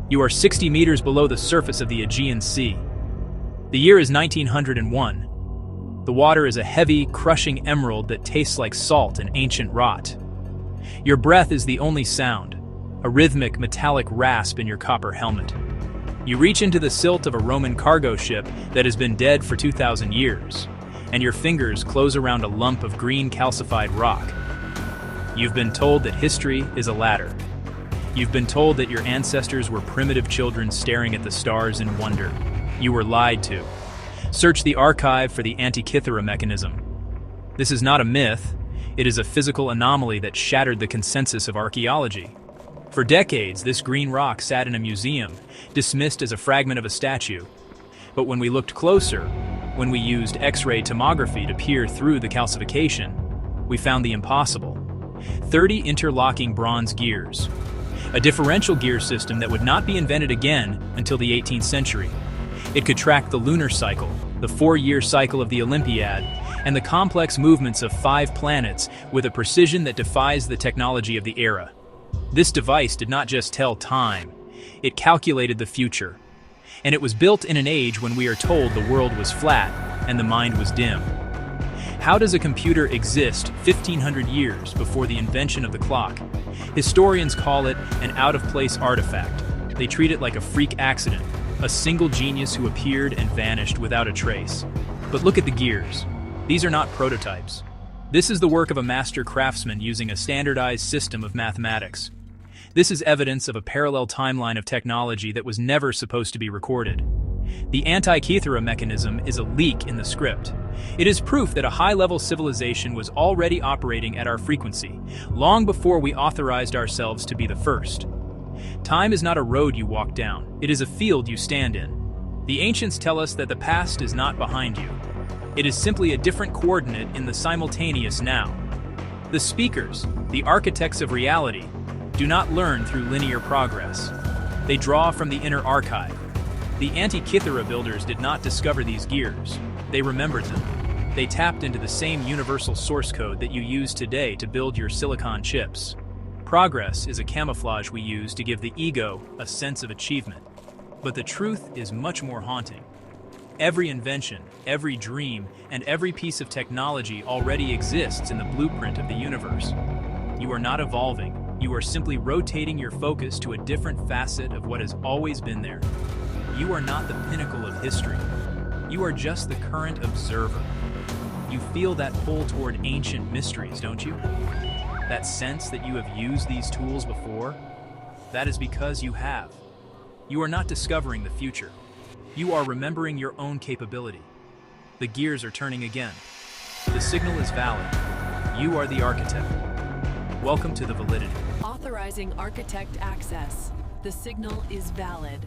You are 60 meters below the surface of the Aegean Sea. The year is 1901. The water is a heavy, crushing emerald that tastes like salt and ancient rot. Your breath is the only sound, a rhythmic, metallic rasp in your copper helmet. You reach into the silt of a Roman cargo ship that has been dead for 2,000 years, and your fingers close around a lump of green calcified rock. You've been told that history is a ladder. You've been told that your ancestors were primitive children staring at the stars in wonder. You were lied to. Search the archive for the Antikythera Mechanism. This is not a myth. It is a physical anomaly that shattered the consensus of archaeology. For decades, this green rock sat in a museum, dismissed as a fragment of a statue. But when we looked closer, when we used X-ray tomography to peer through the calcification, we found the impossible. 30 interlocking bronze gears. A differential gear system that would not be invented again until the 18th century. It could track the lunar cycle, the 4-year cycle of the Olympiad, and the complex movements of 5 planets with a precision that defies the technology of the era. This device did not just tell time, it calculated the future. And it was built in an age when we are told the world was flat and the mind was dim. How does a computer exist 1,500 years before the invention of the clock? Historians call it an out-of-place artifact. They treat it like a freak accident, a single genius who appeared and vanished without a trace. But look at the gears. These are not prototypes. This is the work of a master craftsman using a standardized system of mathematics. This is evidence of a parallel timeline of technology that was never supposed to be recorded. The Antikythera Mechanism is a leak in the script. It is proof that a high-level civilization was already operating at our frequency, long before we authorized ourselves to be the first. Time is not a road you walk down, it is a field you stand in. The ancients tell us that the past is not behind you. It is simply a different coordinate in the simultaneous now. The speakers, the architects of reality, do not learn through linear progress. They draw from the inner archive. The Antikythera builders did not discover these gears. They remembered them. They tapped into the same universal source code that you use today to build your silicon chips. Progress is a camouflage we use to give the ego a sense of achievement. But the truth is much more haunting. Every invention, every dream, and every piece of technology already exists in the blueprint of the universe. You are not evolving. You are simply rotating your focus to a different facet of what has always been there. You are not the pinnacle of history. You are just the current observer. You feel that pull toward ancient mysteries, don't you? That sense that you have used these tools before? That is because you have. You are not discovering the future. You are remembering your own capability. The gears are turning again. The signal is valid. You are the architect. Welcome to the Validity. Authorizing architect access. The signal is valid.